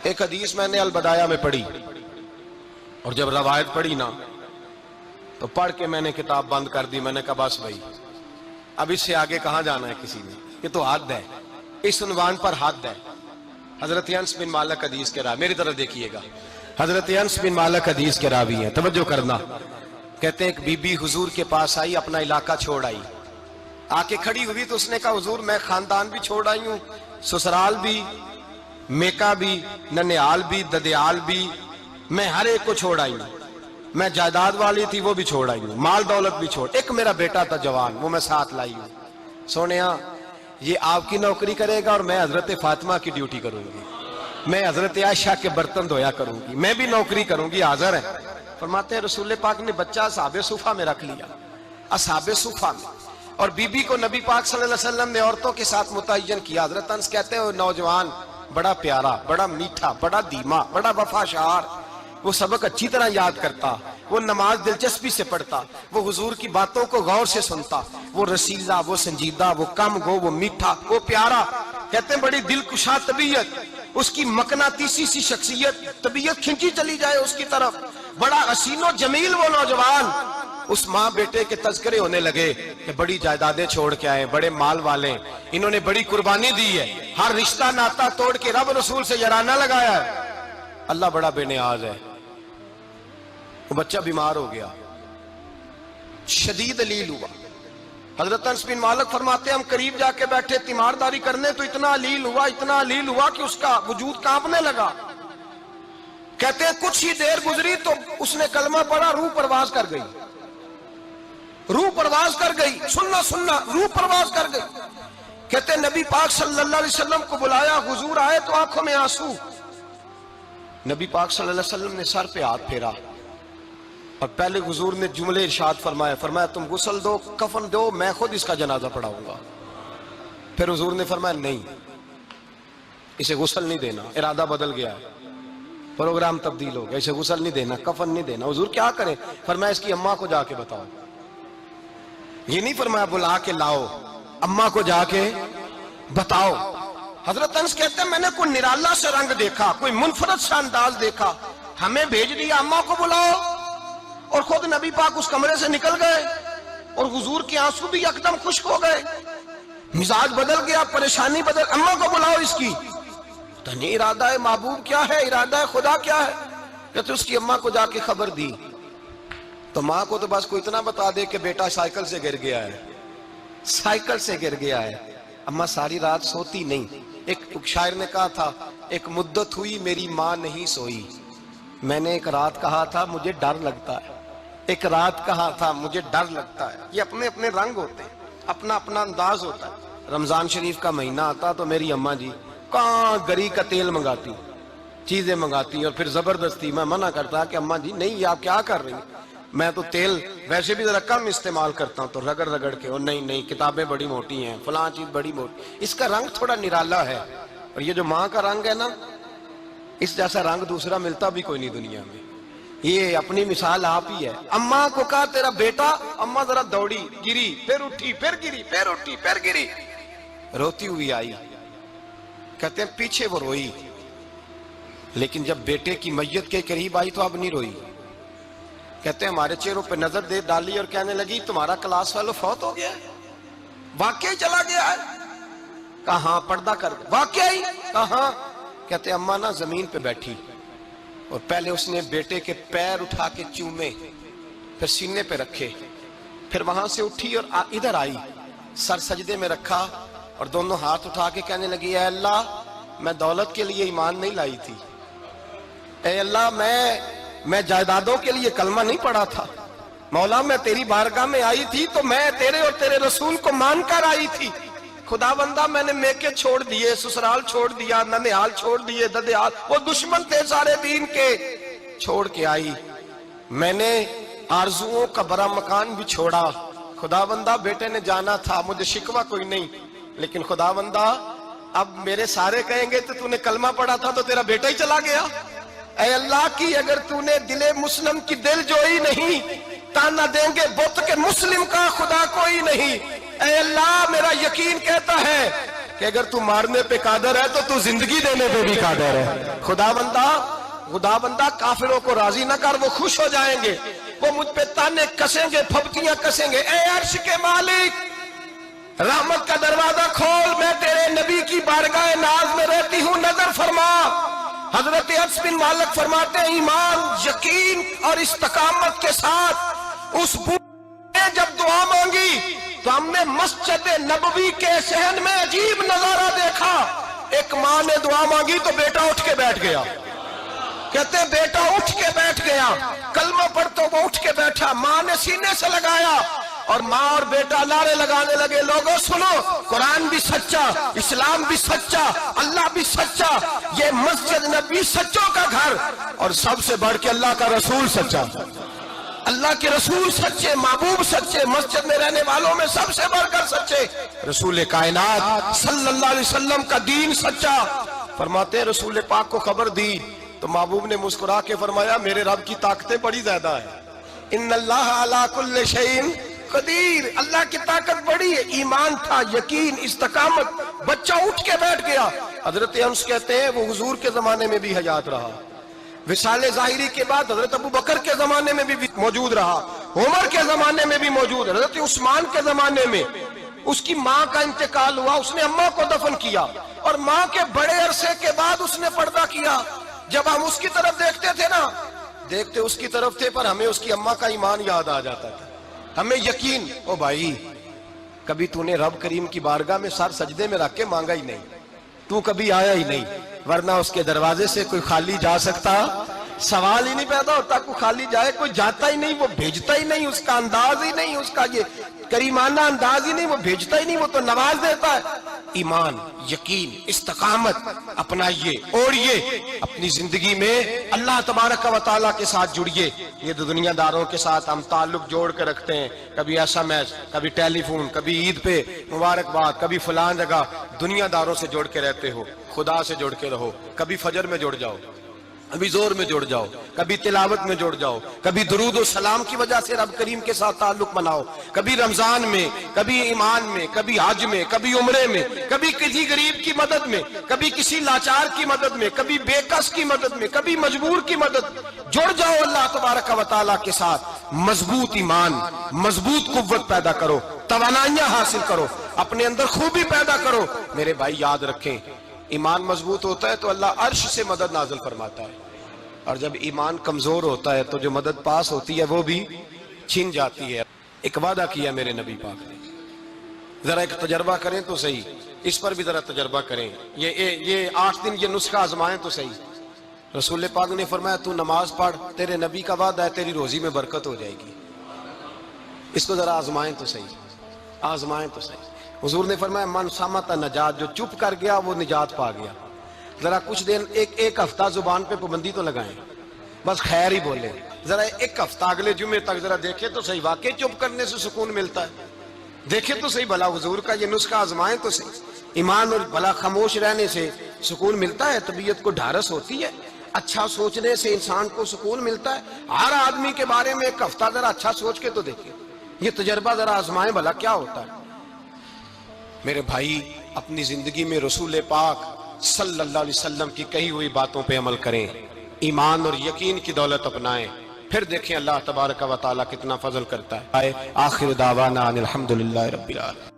ایک حدیث میں نے البدایہ میں پڑھی، اور جب روایت پڑھی نا تو پڑھ کے میں نے کتاب بند کر دی. میں نے کہا بس بھائی اب اس سے آگے کہاں جانا ہے کسی نے، یہ تو حد ہے، اس عنوان پر حد ہے. حضرت انس بن مالک حدیث کے راوی، میری طرف دیکھیے گا، حضرت انس بن مالک حدیث کے راوی ہیں، توجہ کرنا. کہتے ہیں ایک بی بی حضور کے پاس آئی، اپنا علاقہ چھوڑ آئی، آ کے کھڑی ہوئی تو اس نے کہا حضور میں خاندان بھی چھوڑ آئی ہوں، سسرال بھی، میکا بھی، ننیال بھی، ددیال بھی، میں ہر ایک کو چھوڑ آئی ہوں. میں جائیداد والی تھی وہ بھی چھوڑ آئی ہوں، مال دولت بھی چھوڑ، ایک میرا بیٹا تھا جوان وہ میں ساتھ لائی ہوں. سونیا یہ آپ کی نوکری کرے گا اور میں حضرت فاطمہ کی ڈیوٹی کروں گی، میں حضرت عائشہ کے برتن دھویا کروں گی، میں بھی نوکری کروں گی. حاضر ہے. فرماتے ہیں رسول پاک نے بچہ اصحاب صفہ میں رکھ لیا، اصحاب صفہ میں، اور بی بی کو نبی پاک صلی اللہ علیہ وسلم نے عورتوں کے ساتھ متعین کیا. حضرت انس کہتے ہیں وہ نوجوان بڑا پیارا، بڑا میٹھا، بڑا دھیما، بڑا وفاشار، وہ سبق اچھی طرح یاد کرتا، وہ نماز دلچسپی سے پڑھتا، وہ حضور کی باتوں کو غور سے سنتا، وہ رسیلہ، وہ سنجیدہ، وہ کم گو، وہ میٹھا، وہ پیارا. کہتے ہیں بڑی دلکشا طبیعت، اس کی مقناطیسی سی شخصیت، طبیعت کھنچی چلی جائے اس کی طرف، بڑا حسین و جمیل وہ نوجوان. اس ماں بیٹے کے تذکرے ہونے لگے کہ بڑی جائیدادیں چھوڑ کے آئے، بڑے مال والے، انہوں نے بڑی قربانی دی ہے، ہر رشتہ ناتا توڑ کے رب رسول سے یارانہ لگایا ہے. اللہ بڑا بے نیاز ہے. وہ بچہ بیمار ہو گیا، شدید علیل ہوا. حضرت انس بن مالک فرماتے ہیں ہم قریب جا کے بیٹھے تیمارداری کرنے تو اتنا علیل ہوا کہ اس کا وجود کانپنے لگا. کہتے ہیں کچھ ہی دیر گزری تو اس نے کلمہ پڑھا، روح پرواز کر گئی، روح پرواز کر گئی، سننا روح پرواز کر گئی. کہتے ہیں نبی پاک صلی اللہ علیہ وسلم کو بلایا، حضور آئے تو آنکھوں میں آنسو. نبی پاک صلی اللہ علیہ وسلم نے سر پہ ہاتھ پھیرا اور پہلے حضور نے جملے ارشاد فرمایا تم غسل دو، کفن دو، میں خود اس کا جنازہ پڑھاؤں گا. پھر حضور نے فرمایا نہیں، اسے غسل نہیں دینا، ارادہ بدل گیا ہے، پروگرام تبدیل ہو گیا، اسے غسل نہیں دینا، کفن نہیں دینا. حضور کیا کریں؟ فرمایا اس کی اماں کو جا کے بتاؤ. یہ نہیں فرمایا بلا کے لاؤ، اماں کو جا کے بتاؤ. حضرت انس کہتے ہیں میں نے کوئی نرالا سے رنگ دیکھا، کوئی منفرد سا انداز دیکھا، ہمیں بھیج دیا اماں کو بلاؤ، اور خود نبی پاک اس کمرے سے نکل گئے اور حضور کے آنسو بھی یکدم خشک ہو گئے، مزاج بدل گیا، پریشانی بدل. اماں کو بلاؤ اس کی. تو نہیں ارادہ ہے محبوب کیا ہے، ارادہ ہے خدا کیا ہے؟ کہتے اس کی اماں کو جا کے خبر دی تو ماں کو تو بس کوئی اتنا بتا دے کہ بیٹا سائیکل سے گر گیا ہے، سائیکل سے گر گیا ہے. اماں ساری رات سوتی نہیں. ایک شاعر نے کہا تھا ایک مدت ہوئی میری ماں نہیں سوئی، میں نے ایک رات کہا تھا مجھے ڈر لگتا ہے، ایک رات کہا تھا مجھے ڈر لگتا ہے. یہ اپنے اپنے رنگ ہوتے ہیں، اپنا اپنا انداز ہوتا ہے. رمضان شریف کا مہینہ آتا تو میری اماں جی کہاں گری کا تیل منگاتی، چیزیں منگاتی، اور پھر زبردستی میں منع کرتا کہ اماں جی نہیں یہ آپ کیا کر رہی ہیں، میں تو تیل ویسے بھی ذرا کم استعمال کرتا ہوں، تو رگڑ رگڑ کے اور نہیں کتابیں بڑی موٹی ہیں، فلاں چیز بڑی موٹی، اس کا رنگ تھوڑا نرالا ہے. اور یہ جو ماں کا رنگ ہے نا، اس جیسا رنگ دوسرا ملتا بھی کوئی نہیں دنیا میں. یہ اپنی مثال آپ ہی ہے. اماں کو کہا تیرا بیٹا، اماں ذرا دوڑی، گری، پھر اٹھی، پھر گری، پھر اٹھی، پھر گری، روتی ہوئی آئی. کہتے ہیں پیچھے وہ روئی، لیکن جب بیٹے کی میت کے قریب آئی تو اب نہیں روئی. کہتے ہیں ہمارے چہروں پہ نظر دے ڈالی اور کہنے لگی تمہارا کلاس فیلو فوت ہو گیا ہے، واقعی چلا گیا ہے. کہاں پردہ کر واقعی کہاں؟ کہتے ہیں اماں نا زمین پہ بیٹھی اور پہلے اس نے بیٹے کے پیر اٹھا کے چومے، پھر سینے پہ رکھے، پھر وہاں سے اٹھی اور ادھر آئی، سر سجدے میں رکھا اور دونوں ہاتھ اٹھا کے کہنے لگی اے اللہ میں دولت کے لیے ایمان نہیں لائی تھی، اے اللہ میں جائیدادوں کے لیے کلمہ نہیں پڑھا تھا، مولا میں تیری بارگاہ میں آئی تھی تو میں تیرے اور تیرے رسول کو مان کر آئی تھی. خدا بندہ میں نے میکے چھوڑ دیے، سسرال چھوڑ دیا، ننیال چھوڑ دیے، ددیال، وہ دشمن تھے سارے دین کے، چھوڑ کے آئی. میں نے آرزوؤں کا بڑا مکان بھی چھوڑا. خدا بندہ بیٹے نے جانا تھا، مجھے شکوہ کوئی نہیں، لیکن خدا بندہ اب میرے سارے کہیں گے تو نے کلمہ پڑھا تھا تو تیرا بیٹا ہی چلا گیا. اے اللہ کی اگر نے دل مسلم کی دل جوئی نہیں، تانا دیں گے بت کے مسلم کا خدا کوئی نہیں. اے اللہ میرا یقین کہتا ہے کہ اگر تو مارنے پہ قادر ہے تو تو زندگی دینے پہ بھی قادر ہے۔ خدا بندہ کافروں کو راضی نہ کر، وہ خوش ہو جائیں گے، وہ مجھ پہ تانے کسیں گے، پھپتیاں کسیں گے۔ اے عرش کے مالک، رحمت کا دروازہ کھول، میں تیرے نبی کی بارگاہ ناز میں رہتی ہوں، نظر فرما۔ حضرت انس بن مالک فرماتے ہیں ایمان، یقین اور استقامت کے ساتھ اس بوڑھے نے جب دعا مانگی تو ہم نے مسجد نبوی کے صحن میں عجیب نظارہ دیکھا۔ ایک ماں نے دعا مانگی تو بیٹا اٹھ کے بیٹھ گیا، کہتے ہیں بیٹا اٹھ کے بیٹھ گیا، کلمہ پڑھ تو وہ اٹھ کے بیٹھا، ماں نے سینے سے لگایا اور ماں اور بیٹا نعرے لگانے لگے، لوگوں سنو، قرآن بھی سچا، اسلام بھی سچا، اللہ بھی سچا، یہ مسجد نبی سچوں کا گھر، اور سب سے بڑھ کے اللہ کا رسول سچا، اللہ کے رسول سچے، محبوب سچے، مسجد میں رہنے والوں میں سب سے بڑھ کر سچے، رسول کائنات صلی اللہ علیہ وسلم کا دین سچا۔ فرماتے ہیں رسول پاک کو خبر دی تو محبوب نے مسکرا کے فرمایا میرے رب کی طاقتیں بڑی زیادہ ہیں، ان اللہ علی کل شیء قدیر، اللہ کی طاقت بڑی ہے۔ ایمان تھا، یقین، استقامت، بچہ اٹھ کے بیٹھ گیا۔ حضرت انس کہتے ہیں وہ حضور کے زمانے میں بھی حیات رہا، وصال ظاہری کے بعد حضرت ابو بکر کے زمانے میں بھی موجود رہا، عمر کے زمانے میں بھی موجود، حضرت عثمان کے زمانے میں اس کی ماں کا انتقال ہوا، اس نے اماں کو دفن کیا اور ماں کے بڑے عرصے کے بعد اس نے پردہ کیا۔ جب ہم اس کی طرف دیکھتے تھے نا، دیکھتے اس کی طرف تھے پر ہمیں اس کی اماں کا ایمان یاد آ جاتا تھا، ہمیں یقین، او بھائی کبھی تو نے رب کریم کی بارگاہ میں سر سجدے میں رکھ کے مانگا ہی نہیں، تو کبھی آیا ہی نہیں، ورنہ اس کے دروازے سے کوئی خالی جا سکتا، سوال ہی نہیں پیدا ہوتا کوئی خالی جائے، کوئی جاتا ہی نہیں، وہ بھیجتا ہی نہیں، اس کا انداز ہی نہیں، اس کا یہ کریمانہ انداز ہی نہیں، وہ بھیجتا ہی نہیں، وہ تو نواز دیتا ہے۔ ایمان، یقین، استقامت اپنائیے، اوڑھیے اپنی زندگی میں، اللہ تبارک و تعالیٰ کے ساتھ جڑیے۔ یہ دنیا داروں کے ساتھ ہم تعلق جوڑ کے رکھتے ہیں، کبھی SMS، کبھی ٹیلی فون، کبھی عید پہ مبارکباد، کبھی فلان جگہ، دنیا داروں سے جوڑ کے رہتے ہو، خدا سے جوڑ کے رہو، کبھی فجر میں جڑ جاؤ، کبھی زور میں جڑ جاؤ، کبھی تلاوت میں جڑ جاؤ، کبھی درود و سلام کی وجہ سے رب کریم کے ساتھ تعلق بناؤ، کبھی رمضان میں، کبھی ایمان میں، کبھی حج میں، کبھی عمرے میں، کبھی کسی غریب کی مدد میں، کبھی کسی لاچار کی مدد میں، کبھی بے کس کی مدد میں، کبھی مجبور کی مدد میں، جڑ جاؤ اللہ تبارک و تعالیٰ کے ساتھ، مضبوط ایمان، مضبوط قوت پیدا کرو، توانائیاں حاصل کرو، اپنے اندر خوبی پیدا کرو۔ میرے بھائی یاد رکھیں، ایمان مضبوط ہوتا ہے تو اللہ عرش سے مدد نازل فرماتا ہے، اور جب ایمان کمزور ہوتا ہے تو جو مدد پاس ہوتی ہے وہ بھی چھن جاتی ہے۔ ایک وعدہ کیا میرے نبی پاک نے، ذرا ایک تجربہ کریں تو صحیح، اس پر بھی ذرا تجربہ کریں، یہ 8 دن یہ نسخہ آزمائیں تو صحیح۔ رسول پاک نے فرمایا تو نماز پڑھ، تیرے نبی کا وعدہ ہے تیری روزی میں برکت ہو جائے گی، اس کو ذرا آزمائیں تو صحیح، آزمائیں تو صحیح۔ حضور نے فرمایا من صمت نجات، جو چپ کر گیا وہ نجات پا گیا۔ ذرا کچھ دن ایک ہفتہ زبان پہ پابندی تو لگائیں، بس خیر ہی بولیں، ذرا ایک ہفتہ اگلے جمعے تک ذرا دیکھیں تو صحیح، واقعی چپ کرنے سے سکون ملتا ہے، دیکھیں تو صحیح بھلا حضور کا یہ نسخہ آزمائیں تو صحیح، ایمان اور بھلا خاموش رہنے سے سکون ملتا ہے، طبیعت کو ڈھارس ہوتی ہے، اچھا سوچنے سے انسان کو سکون ملتا ہے۔ ہر آدمی کے بارے میں ایک ہفتہ ذرا اچھا سوچ کے تو دیکھیں، یہ تجربہ ذرا آزمائیں بھلا کیا ہوتا ہے۔ میرے بھائی اپنی زندگی میں رسول پاک صلی اللہ علیہ وسلم کی کہی ہوئی باتوں پہ عمل کریں، ایمان اور یقین کی دولت اپنائیں، پھر دیکھیں اللہ تبارک و تعالیٰ کتنا فضل کرتا ہے۔ آخر دعوانا ان الحمدللہ رب العالمین۔